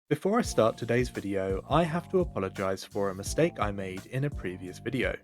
Before I start today's video, I have to apologize for a mistake I made in a previous video.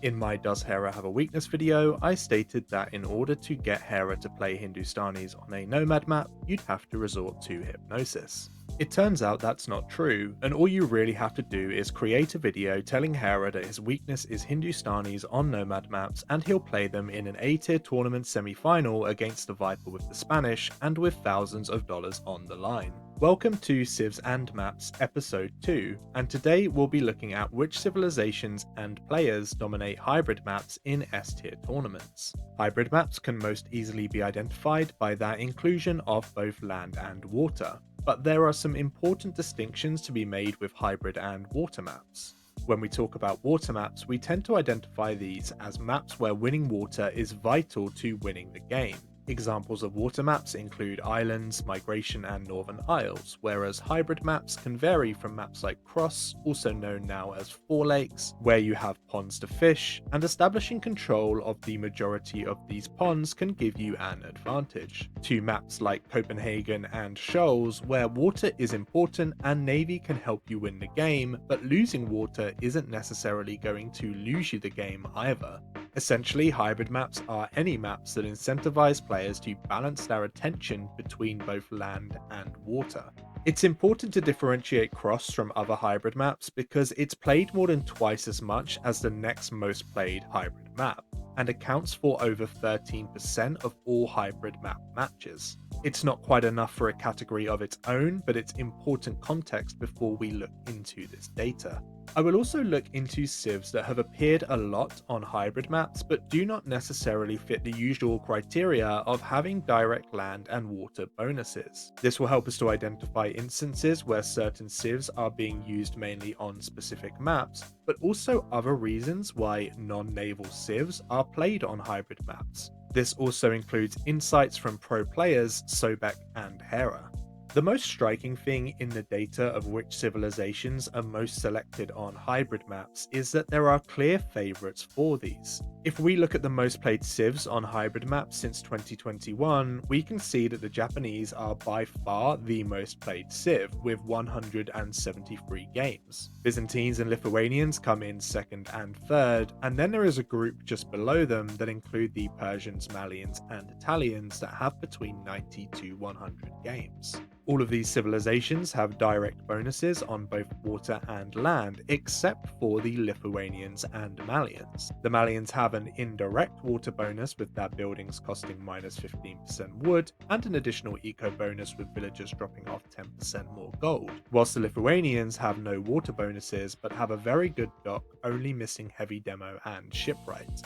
In my Does Hera Have a Weakness video, I stated that in order to get Hera to play Hindustanis on a Nomad map, you'd have to resort to hypnosis. It turns out that's not true, and all you really have to do is create a video telling Hera that his weakness is Hindustanis on Nomad maps and he'll play them in an A-tier tournament semi-final against the Viper with the Spanish and with thousands of dollars on the line. Welcome to Civs Maps episode 2, and today we'll be looking at which civilizations and players dominate hybrid maps in S-tier tournaments. Hybrid maps can most easily be identified by their inclusion of both land and water, but there are some important distinctions to be made with hybrid and water maps. When we talk about water maps, we tend to identify these as maps where winning water is vital to winning the game. Examples of water maps include islands, migration, and northern isles, whereas hybrid maps can vary from maps like Cross, also known now as Four Lakes, where you have ponds to fish, and establishing control of the majority of these ponds can give you an advantage, to maps like Copenhagen and Shoals, where water is important and navy can help you win the game, but losing water isn't necessarily going to lose you the game either. Essentially, hybrid maps are any maps that incentivize players to balance their attention between both land and water. It's important to differentiate Cross from other hybrid maps because it's played more than twice as much as the next most played hybrid map, and accounts for over 13% of all hybrid map matches. It's not quite enough for a category of its own, but it's important context before we look into this data. I will also look into civs that have appeared a lot on hybrid maps but do not necessarily fit the usual criteria of having direct land and water bonuses. This will help us to identify instances where certain civs are being used mainly on specific maps, but also other reasons why non-naval civs are played on hybrid maps. This also includes insights from pro players Sobek and Hera. The most striking thing in the data of which civilizations are most selected on hybrid maps is that there are clear favourites for these. If we look at the most played civs on hybrid maps since 2021, we can see that the Japanese are by far the most played civ, with 173 games. Byzantines and Lithuanians come in second and third, and then there is a group just below them that include the Persians, Malians, and Italians that have between 90 to 100 games. All of these civilizations have direct bonuses on both water and land, except for the Lithuanians and Malians. The Malians have an indirect water bonus with their buildings costing minus 15% wood, and an additional eco bonus with villagers dropping off 10% more gold, whilst the Lithuanians have no water bonuses but have a very good dock, only missing heavy demo and shipwright.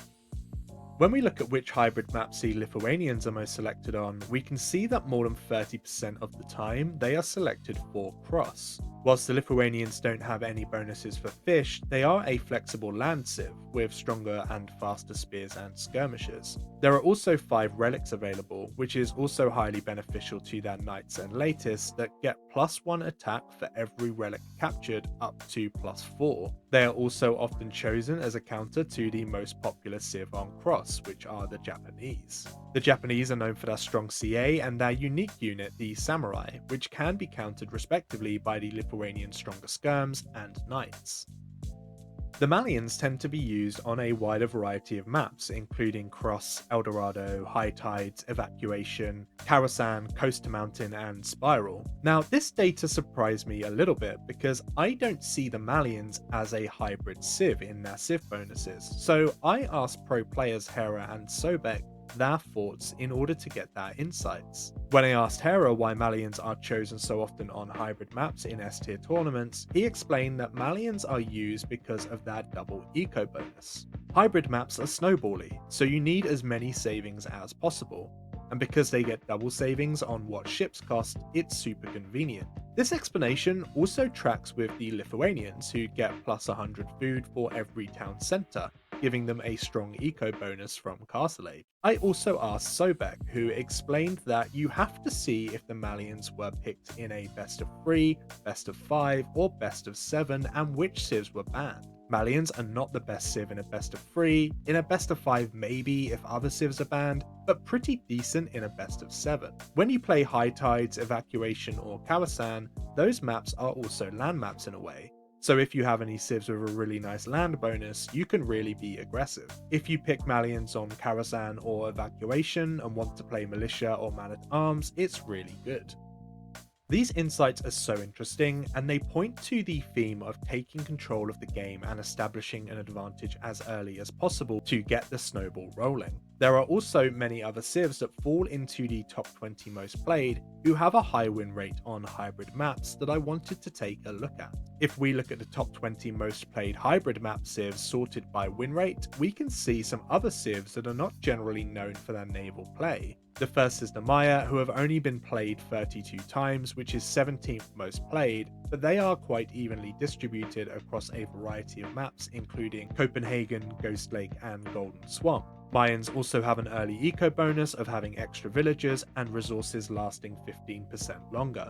When we look at which hybrid maps the Lithuanians are most selected on, we can see that more than 30% of the time they are selected for Cross. Whilst the Lithuanians don't have any bonuses for fish, they are a flexible land civ, with stronger and faster spears and skirmishers. There are also 5 relics available, which is also highly beneficial to their knights and latists that get +1 attack for every relic captured up to +4. They are also often chosen as a counter to the most popular civ on Cross, which are the Japanese. The Japanese are known for their strong CA and their unique unit, the Samurai, which can be countered respectively by the Lithuanian stronger skirms and knights. The Malians tend to be used on a wider variety of maps, including Cross, Eldorado, High Tides, Evacuation, Karasan, Coast to Mountain, and Spiral. Now, this data surprised me a little bit because I don't see the Malians as a hybrid civ in their civ bonuses, so I asked pro players Hera and Sobek their thoughts in order to get their insights. When I asked Hera why Malians are chosen so often on hybrid maps in S-tier tournaments, he explained that Malians are used because of their double eco bonus. Hybrid maps are snowbally, so you need as many savings as possible, and because they get double savings on what ships cost, it's super convenient. This explanation also tracks with the Lithuanians, who get +100 food for every town centre, giving them a strong eco bonus from Castle Age. I also asked Sobek, who explained that you have to see if the Malians were picked in a best of 3, best of 5, or best of 7, and which civs were banned. Malians are not the best civ in a best of 3, in a best of 5 maybe if other civs are banned, but pretty decent in a best of 7. When you play High Tides, Evacuation or Kawasan, those maps are also land maps in a way. So if you have any civs with a really nice land bonus, you can really be aggressive. If you pick Malians on Kawasan or Evacuation and want to play Militia or Man-at-Arms, it's really good. These insights are so interesting, and they point to the theme of taking control of the game and establishing an advantage as early as possible to get the snowball rolling. There are also many other civs that fall into the top 20 most played who have a high win rate on hybrid maps that I wanted to take a look at. If we look at the top 20 most played hybrid map civs sorted by win rate, we can see some other civs that are not generally known for their naval play. The first is the Maya, who have only been played 32 times, which is 17th most played, but they are quite evenly distributed across a variety of maps including Copenhagen, Ghost Lake and Golden Swamp. Mayans also have an early eco bonus of having extra villagers and resources lasting 15% longer.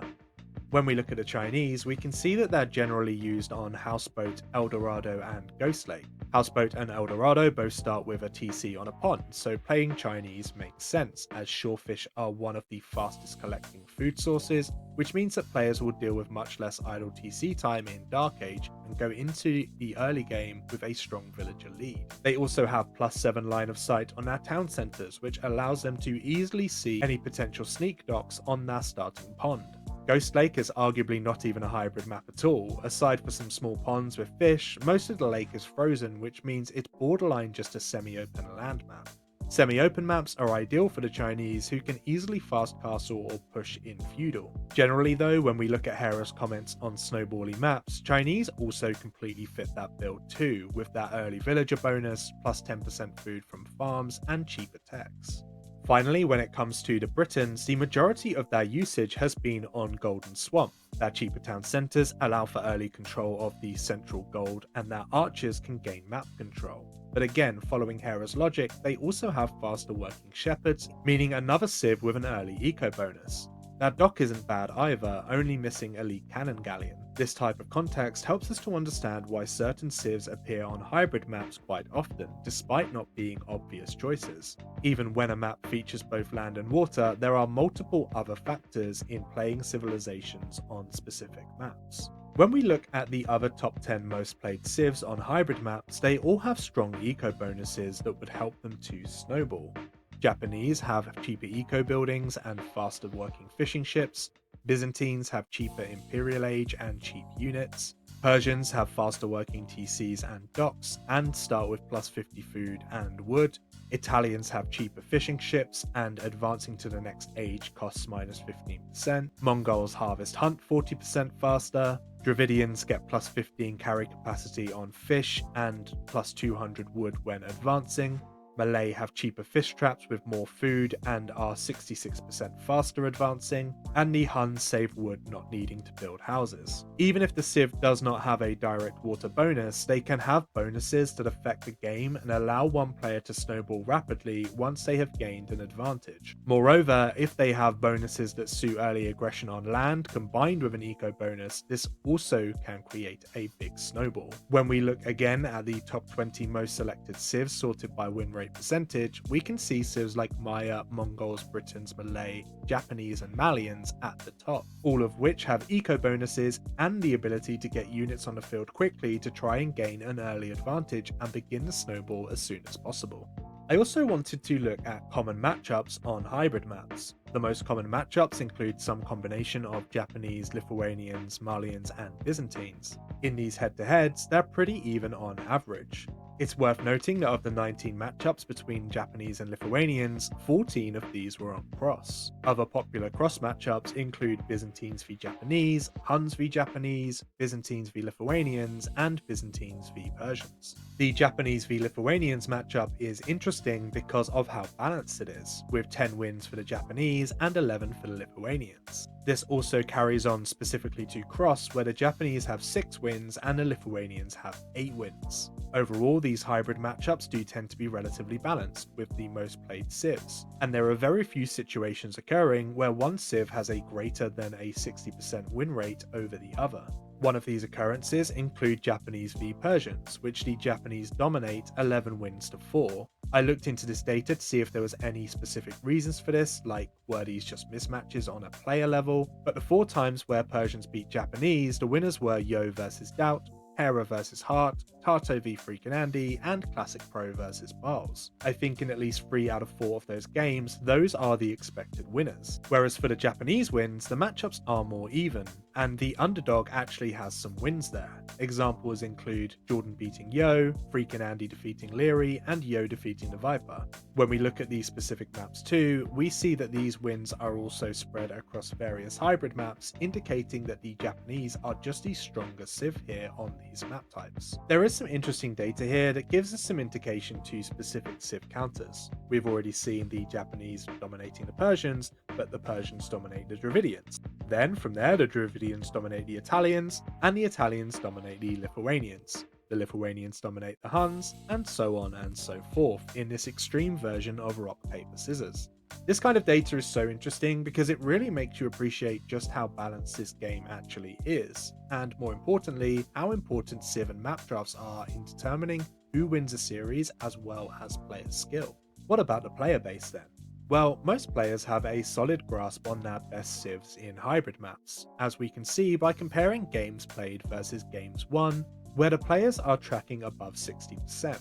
When we look at the Chinese, we can see that they're generally used on Houseboat, Eldorado and Ghost Lake. Houseboat and Eldorado both start with a TC on a pond, so playing Chinese makes sense, as shorefish are one of the fastest collecting food sources, which means that players will deal with much less idle TC time in Dark Age and go into the early game with a strong villager lead. They also have +7 line of sight on their town centres, which allows them to easily see any potential sneak docks on their starting pond. Ghost Lake is arguably not even a hybrid map at all. Aside for some small ponds with fish, most of the lake is frozen, which means it's borderline just a semi-open land map. Semi-open maps are ideal for the Chinese, who can easily fast castle or push in feudal. Generally though, when we look at Hera's comments on snowbally maps, Chinese also completely fit that build too, with that early villager bonus, plus 10% food from farms and cheaper techs. Finally, when it comes to the Britons, the majority of their usage has been on Golden Swamp. Their cheaper town centres allow for early control of the central gold, and their archers can gain map control. But again, following Hera's logic, they also have faster working shepherds, meaning another civ with an early eco bonus. Their dock isn't bad either, only missing elite cannon galleon. This type of context helps us to understand why certain civs appear on hybrid maps quite often, despite not being obvious choices. Even when a map features both land and water, there are multiple other factors in playing civilizations on specific maps. When we look at the other top 10 most played civs on hybrid maps, they all have strong eco bonuses that would help them to snowball. Japanese have cheaper eco buildings and faster working fishing ships. Byzantines have cheaper Imperial Age and cheap units. Persians have faster working TCs and docks and start with +50 food and wood. Italians have cheaper fishing ships and advancing to the next age costs -15%. Mongols harvest hunt 40% faster. Dravidians get +15 carry capacity on fish and +200 wood when advancing. Malay have cheaper fish traps with more food and are 66% faster advancing, and the Huns save wood not needing to build houses. Even if the civ does not have a direct water bonus, they can have bonuses that affect the game and allow one player to snowball rapidly once they have gained an advantage. Moreover, if they have bonuses that suit early aggression on land combined with an eco bonus, this also can create a big snowball. When we look again at the top 20 most selected civs sorted by win rate percentage, we can see civs like Maya, Mongols, Britons, Malay, Japanese and Malians at the top, all of which have eco bonuses and the ability to get units on the field quickly to try and gain an early advantage and begin the snowball as soon as possible. I also wanted to look at common matchups on hybrid maps. The most common matchups include some combination of Japanese, Lithuanians, Malians and Byzantines. In these head-to-heads, they're pretty even on average. It's worth noting that of the 19 matchups between Japanese and Lithuanians, 14 of these were on cross. Other popular cross matchups include Byzantines v Japanese, Huns v Japanese, Byzantines v Lithuanians, and Byzantines v Persians. The Japanese v Lithuanians matchup is interesting because of how balanced it is, with 10 wins for the Japanese and 11 for the Lithuanians. This also carries on specifically to cross, where the Japanese have 6 wins and the Lithuanians have 8 wins. Overall, these hybrid matchups do tend to be relatively balanced with the most played civs, and there are very few situations occurring where one civ has a greater than a 60% win rate over the other. One of these occurrences include Japanese v Persians, which the Japanese dominate 11 wins to 4. I looked into this data to see if there was any specific reasons for this, like were these just mismatches on a player level, but the 4 times where Persians beat Japanese, the winners were Yo versus Doubt, Hera vs Hart, Tato v Freakin' Andy, and Classic Pro vs Bars. I think in at least 3 out of 4 of those games, those are the expected winners. Whereas for the Japanese wins, the matchups are more even, and the underdog actually has some wins there. Examples include Jordan beating Yo, Freakin' Andy defeating Leary, and Yo defeating the Viper. When we look at these specific maps too, we see that these wins are also spread across various hybrid maps, indicating that the Japanese are just the stronger Civ here on these map types. There is some interesting data here that gives us some indication to specific Civ counters. We've already seen the Japanese dominating the Persians, but the Persians dominate the Dravidians. Then from there, the Dravidians dominate the Italians, and the Italians dominate the Lithuanians. The Lithuanians dominate the Huns, and so on and so forth in this extreme version of rock, paper, scissors. This kind of data is so interesting because it really makes you appreciate just how balanced this game actually is, and more importantly, how important Civ and map drafts are in determining who wins a series as well as player skill. What about the player base then? Well, most players have a solid grasp on their best civs in hybrid maps, as we can see by comparing games played versus games won, where the players are tracking above 60%.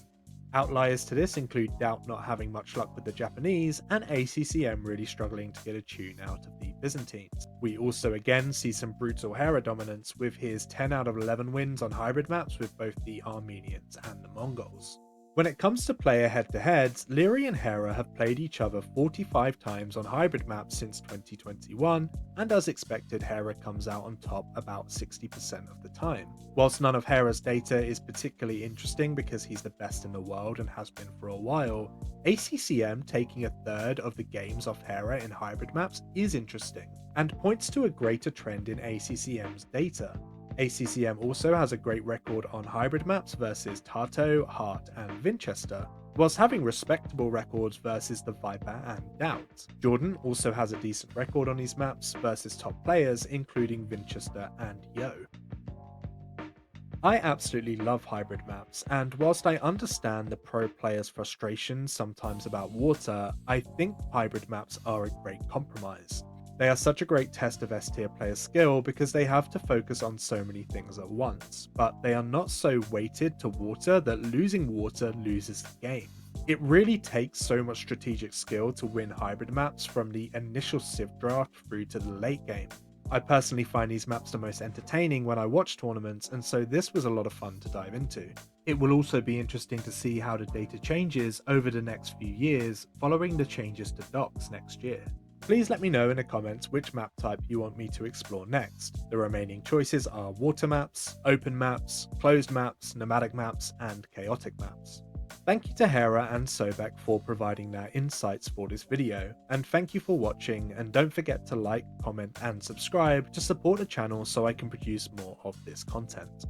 Outliers to this include Doubt not having much luck with the Japanese, and ACCM really struggling to get a tune out of the Byzantines. We also again see some brutal Hera dominance with his 10 out of 11 wins on hybrid maps with both the Armenians and the Mongols. When it comes to player head-to-heads, Leary and Hera have played each other 45 times on hybrid maps since 2021, and as expected, Hera comes out on top about 60% of the time. Whilst none of Hera's data is particularly interesting because he's the best in the world and has been for a while, ACCM taking a third of the games off Hera in hybrid maps is interesting, and points to a greater trend in ACCM's data. ACCM also has a great record on hybrid maps versus Tato, Hart, and Winchester, whilst having respectable records versus the Viper and Doubt. Jordan also has a decent record on these maps versus top players including Winchester and Yo. I absolutely love hybrid maps, and whilst I understand the pro players' frustrations sometimes about water, I think hybrid maps are a great compromise. They are such a great test of S-tier players' skill because they have to focus on so many things at once, but they are not so weighted to water that losing water loses the game. It really takes so much strategic skill to win hybrid maps from the initial Civ draft through to the late game. I personally find these maps the most entertaining when I watch tournaments, and so this was a lot of fun to dive into. It will also be interesting to see how the data changes over the next few years following the changes to docks next year. Please let me know in the comments which map type you want me to explore next. The remaining choices are water maps, open maps, closed maps, nomadic maps, and chaotic maps. Thank you to Hera and Sobek for providing their insights for this video, and thank you for watching, and don't forget to like, comment, and subscribe to support the channel so I can produce more of this content.